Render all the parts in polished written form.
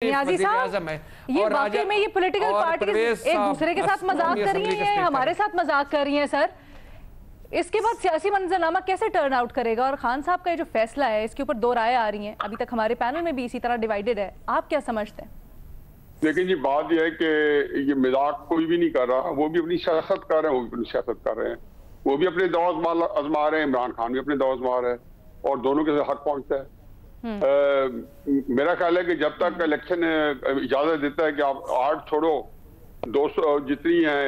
नियाजी साहब, ये वाकई में ये पॉलिटिकल पार्टी एक दूसरे के साथ मजाक कर रही हैं, हमारे साथ मजाक कर रही हैं सर। इसके बाद सियासी मंजरनामा कैसे टर्न आउट करेगा? और खान साहब का ये जो फैसला है इसके ऊपर दो राय आ रही हैं, अभी तक हमारे पैनल में भी इसी तरह डिवाइडेड है, आप क्या समझते हैं? लेकिन जी बात यह है कि ये मजाक कोई भी नहीं कर रहा, वो भी अपनी सियासत कर रहे हैं, वो भी अपनी सियासत कर रहे हैं, वो भी अपने दौर आजमा रहे हैं, इमरान खान भी अपने दौर आजमा रहे हैं और दोनों के हक पहुंचता है। मेरा ख्याल है कि जब तक इलेक्शन इजाजत देता है कि आप 8 छोड़ो 200 जितनी हैं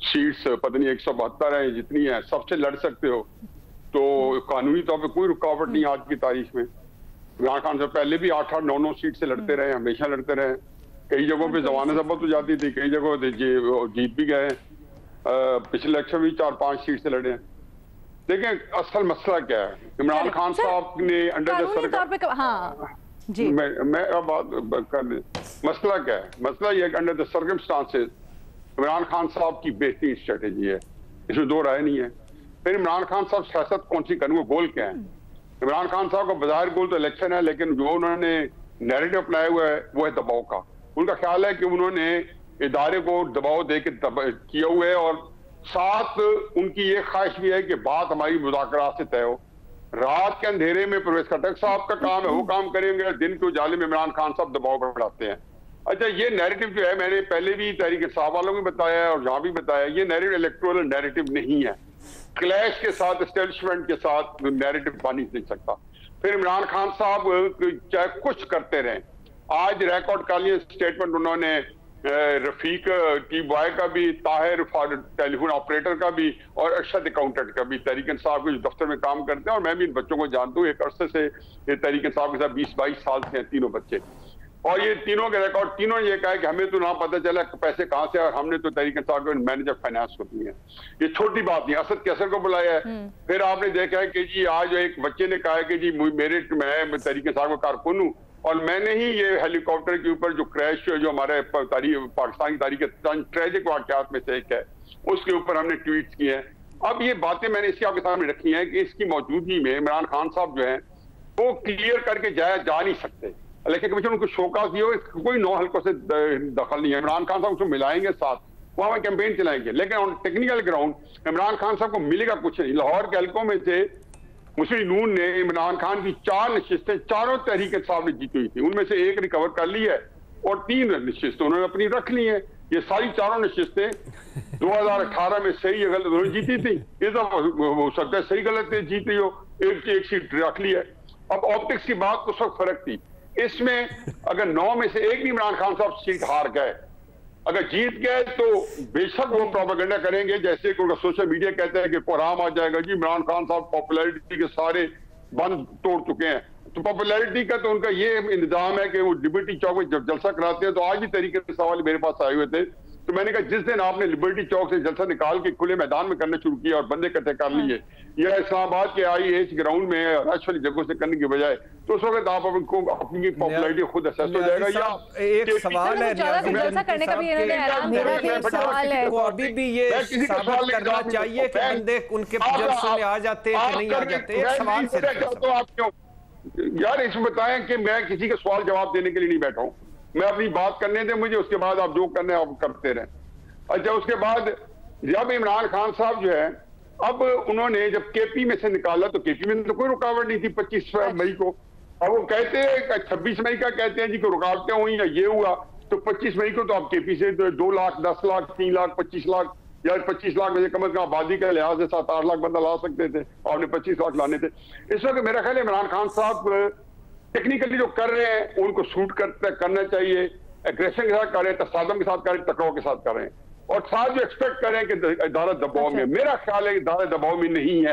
सीट्स, पता नहीं 172 है जितनी है, सबसे लड़ सकते हो, तो कानूनी तौर पे कोई रुकावट नहीं आज की तारीख में। इमरान खान से पहले भी 8-8, 9-9 सीट से लड़ते रहे, हमेशा लड़ते रहे। कई जगहों पे जमानत जब्त हो जाती थी, कई जगहों पे जीत भी गए। पिछले इलेक्शन भी 4-5 सीट से लड़े हैं। देखिए असल मसला क्या है, इमरान खान साहब ने अंडर द सरकार, हाँ जी, मैं अब बात कर ले, मसला क्या है? मसला ये है कि under the circumstances Imran Khan साहब की बेहतरीन स्ट्रेटेजी है, इसमें दो राय नहीं है। फिर इमरान खान साहब सियासत कौन सी करेंगे, गोल क्या है? इमरान खान साहब का बाजार गोल तो इलेक्शन है, लेकिन जो उन्होंने नैरेटिव अपनाया हुआ है वो है दबाव का। उनका ख्याल है कि उन्होंने इदारे को दबाव दे के किया हुआ है और साथ उनकी ये ख्वाहिश भी है कि बात हमारी मुज़ाकरात से तय हो। रात के अंधेरे में परवेज खट्टक साहब का काम है, वो काम करेंगे, दिन के उजाले में इमरान खान साहब दबाव बढ़ाते हैं। अच्छा, ये नैरेटिव जो है, मैंने पहले भी तहरीक इंसाफ वालों को बताया है और जहां भी बताया, ये नैरेटिव इलेक्टोरल नैरेटिव नहीं है। क्लैश के साथ, एस्टेब्लिशमेंट के साथ नैरेटिव बन नहीं सकता। फिर इमरान खान साहब चाहे कुछ करते रहे, आज रिकॉर्ड कर लिए स्टेटमेंट उन्होंने रफीक टी बॉय का भी, ताहिर टेलीफोन ऑपरेटर का भी और अरशद अकाउंटेंट का भी, तहरीक इंसाफ के दफ्तर में काम करते हैं और मैं भी इन बच्चों को जानता हूँ। एक अरसे से ये तहरीक इंसाफ के साथ 20-22 साल से हैं तीनों बच्चे, और ये तीनों के रिकॉर्ड, तीनों ये कहा है कि हमें तो ना पता चला पैसे कहाँ से, और हमने तो तहरीक इंसाफ के मैनेजर फाइनेंस को दिए हैं। ये छोटी बात नहीं। असद कैसर को बुलाया है, फिर आपने देखा है कि जी आज एक बच्चे ने कहा है कि जी मैं तहरीक इंसाफ का कारकुन हूँ और मैंने ही ये हेलीकॉप्टर के ऊपर जो क्रैश, जो हमारे पाकिस्तान की तारीख के ट्रेजिक वाकयात में से एक है, उसके ऊपर हमने ट्वीट किए हैं। अब ये बातें मैंने इसके आपके सामने रखी हैं कि इसकी मौजूदगी में इमरान खान साहब जो है वो क्लियर करके जा नहीं सकते। इलेक्शन कमीशन उनको शोकास दिए, कोई 9 हल्कों से दखल नहीं है। इमरान खान साहब उसको मिलाएंगे साथ, वहां में कैंपेन चलाएंगे, लेकिन on technical ground Imran Khan साहब को मिलेगा कुछ नहीं। लाहौर के हल्कों में से मुस्लिम नून ने इमरान खान की 4 नशिस्तें चारों तहरीक इंसाफ ने जीती हुई थी, उनमें से एक रिकवर कर ली है और 3 नशिस्तें उन्होंने अपनी रख ली हैं। ये सारी चारों नशिस्तें 2018 में सही या गलत उन्होंने जीती थी, इस हो सकता है सही गलत जीती हो, एक सीट रख ली है। अब ऑप्टिक्स की बात उस वक्त फर्क थी, इसमें अगर 9 में से एक भी इमरान खान साहब सीट हार गए, अगर जीत गए तो बेशक वो प्रोपेगेंडा करेंगे, जैसे कि उनका सोशल मीडिया कहता है कि कोहराम आ जाएगा, जी इमरान खान साहब पॉपुलैरिटी के सारे बंद तोड़ चुके हैं। तो पॉपुलैरिटी का तो उनका ये इंतजाम है कि वो लिबर्टी चौक में जब जलसा कराते हैं, तो आज भी तरीके से सवाल मेरे पास आए हुए थे, तो मैंने कहा जिस दिन आपने लिबर्टी चौक से जलसा निकाल के खुले मैदान में करना शुरू किया और बंदे इकट्ठे कर लिए, या इस्लामाबाद के IH ग्राउंड में रश वाली जगहों से करने की बजाय, तो उस वक्त आप उनको अपनी पॉपुलैरिटी खुद असेस हो जाएगा। या एक सवाल है करने का भी सवाल है, अभी भी ये साबित करना चाहिए कि बंदे उनके जलसों में आ जाते हैं कि नहीं आ जाते? एक सवाल तो आप क्यों यार इसमें बताएं कि मैं किसी का सवाल जवाब देने के लिए नहीं बैठा हूं, मैं अपनी बात करने दें मुझे, उसके बाद आप जो करने आप करते रहें। अच्छा, उसके बाद जब इमरान खान साहब जो है, अब उन्होंने जब KP में से निकाला तो KP में तो कोई रुकावट नहीं थी 25 मई को। अब वो कहते हैं 26 मई का कहते हैं जी को रुकावटें हुई या ये हुआ, तो 25 मई को तो आप KP से 2 लाख, 10 लाख, 3 लाख, 25 लाख या 25 लाख में कम से कम आबादी के लिहाज से 7-8 लाख बंदा ला सकते थे, आपने 25 लाख लाने थे। इस वक्त मेरा ख्याल है इमरान खान साहब टेक्निकली जो कर रहे हैं उनको सूट करना चाहिए, एग्रेशन के साथ कर रहे हैं, तसादम के साथ कर रहे हैं, टकराव के साथ कर रहे हैं, और साथ जो एक्सपेक्ट कर रहे हैं कि इदारा दबाव में, मेरा ख्याल है कि इदारा दबाव में नहीं है।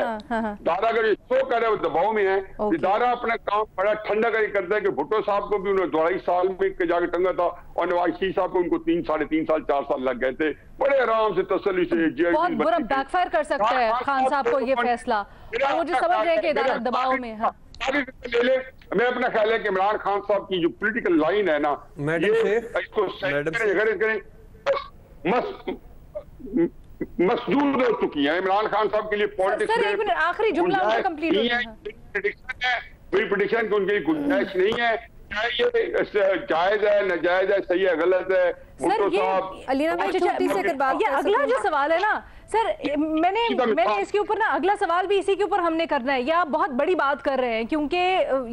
इदारा अगर शो कर रहे हैं वो दबाव में है। इदारा अपना काम बड़ा ठंडा करके करता है कि भुट्टो साहब को भी उन्होंने 2.5 साल में जाके टंगा था और नवाज शरीफ साहब को उनको 3, 3.5 साल, 4 साल लग गए थे, बड़े आराम से तसल्ली से। बहुत बुरा बैकफायर कर सकता है खान साहब को ये फैसला, वो जो समझ रहे हैं कि इदारा दबाव में है। ले ले, मैं अपना ख्याल है कि इमरान खान साहब की जो पॉलिटिकल लाइन है ना, इसको करें मसदूर हो चुकी है इमरान खान साहब के लिए। पॉलिटिक्स आखिरी जुमला कंप्लीट है, प्रिडिक्शन की उनके लिए गुंजाइश नहीं है जायज है, नाजायज है, सही है, गलत है? सर ये अलीना भाई छोटी सी अगर बात, ये अगला जो सवाल है ना सर, मैंने इसके ऊपर ना अगला सवाल भी इसी के ऊपर हमने करना है। या आप बहुत बड़ी बात कर रहे हैं, क्योंकि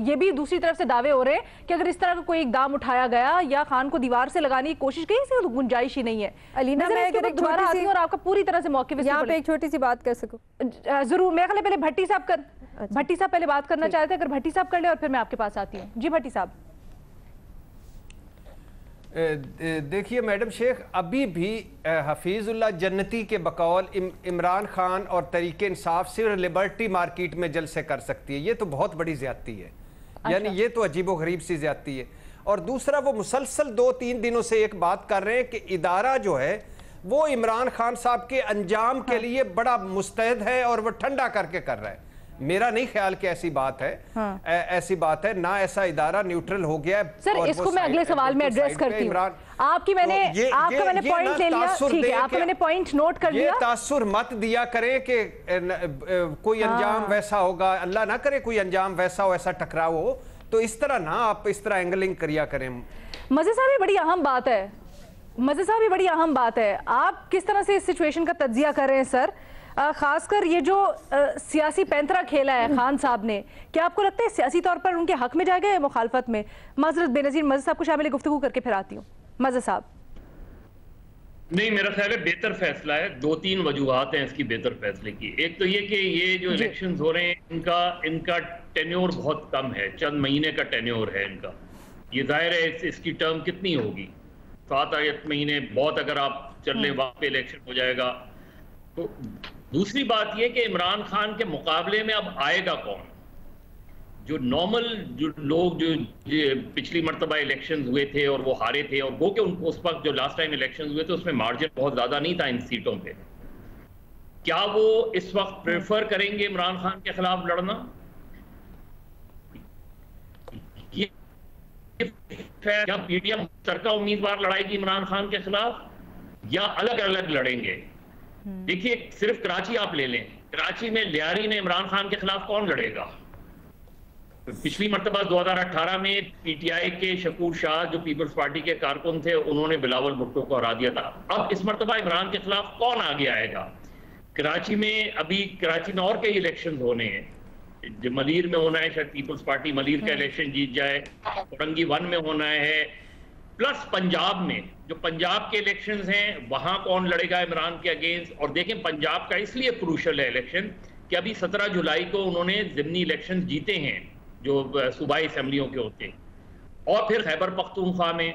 ये भी दूसरी तरफ से दावे हो रहे हैं कि अगर इस तरह का कोई इकदाम उठाया गया या खान को दीवार से लगाने की कोशिश की, इसकी तो गुंजाइश ही नहीं है। अलीना मैं अगर एक दोबारा आती हूं और आपका पूरी तरह से मौके यहाँ पे एक छोटी सी बात कर सकूं, जरूर। मैं पहले भट्टी साहब पहले बात करना चाहते हैं, अगर भट्टी साहब कर ले और फिर मैं आपके पास आती हूँ। जी भट्टी साहब। देखिए मैडम शेख, अभी भी हफीजुल्लाह जन्नती के बकौल इमरान खान और तरीके इंसाफ सिर्फ लिबर्टी मार्केट में जलसे कर सकती है। ये तो बहुत बड़ी ज्यादती है। अच्छा। यानी ये तो अजीबो गरीब सी ज्यादती है। और दूसरा, वो मुसलसल 2-3 दिनों से एक बात कर रहे हैं कि इदारा जो है वो इमरान खान साहब के अंजाम के लिए बड़ा मुस्तैद है और वो ठंडा करके कर रहा है। मेरा नहीं ख्याल कि ऐसी बात है। ऐसी बात है ना, ऐसा इदारा न्यूट्रल हो गया है। सर इसको मैं अगले सवाल में एड्रेस करती हूं। आपका मैंने पॉइंट ले लिया, ठीक है, आपका मैंने पॉइंट नोट कर लिया। ये तासुर मत दिया करें कि कोई अंजाम वैसा होगा, अल्लाह ना करे कोई अंजाम वैसा हो, ऐसा टकराव हो, तो इस तरह ना आप इस तरह एंगलिंग करिया करें। मजे साहब, बड़ी अहम बात है, मजे साहब, बड़ी अहम बात है। आप किस तरह से इस सिचुएशन का तज्जिया कर रहे हैं सर? खासकर ये जो सियासी पैंतरा खेला है खान साहब ने, क्या आपको लगता है सियासी तौर पर उनके हक में जाएगा या मुखालफत में? माजरत बेनजीर, मज़े साहब को शामिल गुफ्तगू करके फिर आती हूँ। मज़े साहब। नहीं, मेरा ख्याल है बेहतर फैसला है। 2-3 वजूहात हैं इसकी बेहतर फैसले की। एक तो ये कि ये जो इलेक्शंस हो रहे हैं इनका टेन्योर बहुत कम है, चंद महीने का टेन्योर है इनका। ये जाहिर है इसकी टर्म कितनी होगी, 7-8 महीने बहुत, अगर आप चलने वक्त पे इलेक्शन हो जाएगा। तो दूसरी बात यह कि इमरान खान के मुकाबले में अब आएगा कौन? जो नॉर्मल जो लोग जो पिछली मरतबा इलेक्शंस हुए थे और वो हारे थे, और वो कि उनको उस वक्त जो लास्ट टाइम इलेक्शंस हुए थे उसमें मार्जिन बहुत ज्यादा नहीं था इन सीटों पे, क्या वो इस वक्त प्रेफर करेंगे इमरान खान के खिलाफ लड़ना? क्या पीडीएम मुश्तरका उम्मीदवार लड़ाएगी इमरान खान के खिलाफ या अलग अलग लड़ेंगे? देखिए, सिर्फ कराची आप ले लें, कराची में लियारी में इमरान खान के खिलाफ कौन लड़ेगा? पिछली मरतबा 2018 में पीटीआई के शकूर शाह जो पीपल्स पार्टी के कारकुन थे, उन्होंने बिलावल भुट्टो को हरा दिया था। अब इस मरतबा इमरान के खिलाफ कौन आगे आएगा? कराची में अभी कराची में और कई इलेक्शन होने हैं। जो मलीर में होना है, शायद पीपल्स पार्टी मलीर का इलेक्शन जीत जाए, औरंगी 1 में होना है, प्लस पंजाब में जो पंजाब के इलेक्शंस हैं वहां कौन लड़ेगा इमरान के अगेंस्ट। और देखें, पंजाब का इसलिए क्रूशल है इलेक्शन कि अभी 17 जुलाई को उन्होंने जिमनी इलेक्शन जीते हैं जो सूबाई असेंबलियों के होते हैं, और फिर खैबर पख्तूनख्वा में।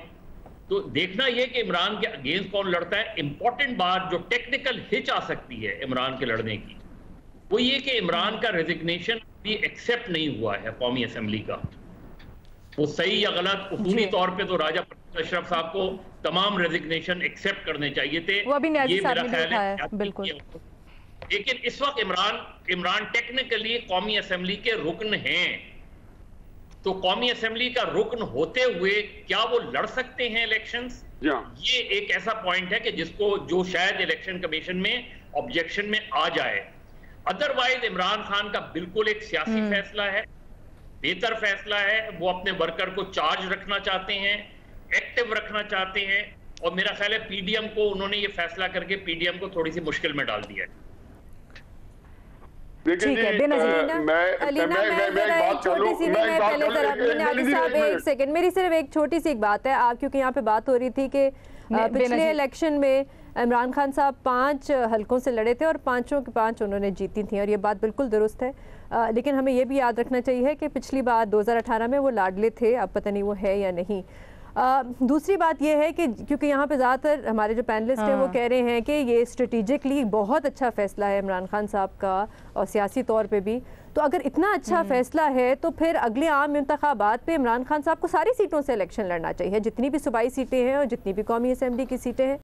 तो देखना यह कि इमरान के अगेंस्ट कौन लड़ता है। इंपॉर्टेंट बात जो टेक्निकल हिच आ सकती है इमरान के लड़ने की, वो ये कि इमरान का रेजिग्नेशन भी एक्सेप्ट नहीं हुआ है कौमी असेंबली का। वो सही या गलत, उसूली तौर पे तो राजा अशरफ साहब को तमाम रेजिग्नेशन एक्सेप्ट करने चाहिए थे, वो अभी ये मेरा ख्याल है बिल्कुल। लेकिन इस वक्त इमरान टेक्निकली कौमी असेंबली के रुकन हैं, तो कौमी असेंबली का रुकन होते हुए क्या वो लड़ सकते हैं इलेक्शंस? ये एक ऐसा पॉइंट है कि जो शायद इलेक्शन कमीशन में ऑब्जेक्शन में आ जाए। अदरवाइज इमरान खान का बिल्कुल एक सियासी फैसला है, बेहतर फैसला है। वो अपने वर्कर को चार्ज रखना चाहते हैं, एक्टिव रखना चाहते हैं, और मेरा ख्याल है पीडीएम को उन्होंने ये फैसला करके पीडीएम को थोड़ी सी मुश्किल में डाल दिया है। ठीक है, एक सेकंड, मेरी सिर्फ एक छोटी सी एक बात है, क्योंकि यहाँ पे बात हो रही थी कि पिछले इलेक्शन में इमरान खान साहब 5 हलकों से लड़े थे और 5 के 5 उन्होंने जीती थी, और ये बात बिल्कुल दुरुस्त है। लेकिन हमें ये भी याद रखना चाहिए कि पिछली बार 2018 में वो लाडले थे, अब पता नहीं वो है या नहीं। दूसरी बात यह है कि क्योंकि यहाँ पे ज़्यादातर हमारे जो पैनलिस्ट हैं वो कह रहे हैं कि ये स्ट्रेटेजिकली बहुत अच्छा फ़ैसला है इमरान खान साहब का, और सियासी तौर पे भी। तो अगर इतना अच्छा फ़ैसला है तो फिर अगले आम इंतखाबात पे इमरान खान साहब को सारी सीटों से इलेक्शन लड़ना चाहिए, जितनी भी सूबाई सीटें हैं और जितनी भी कौमी असेंबली की सीटें हैं।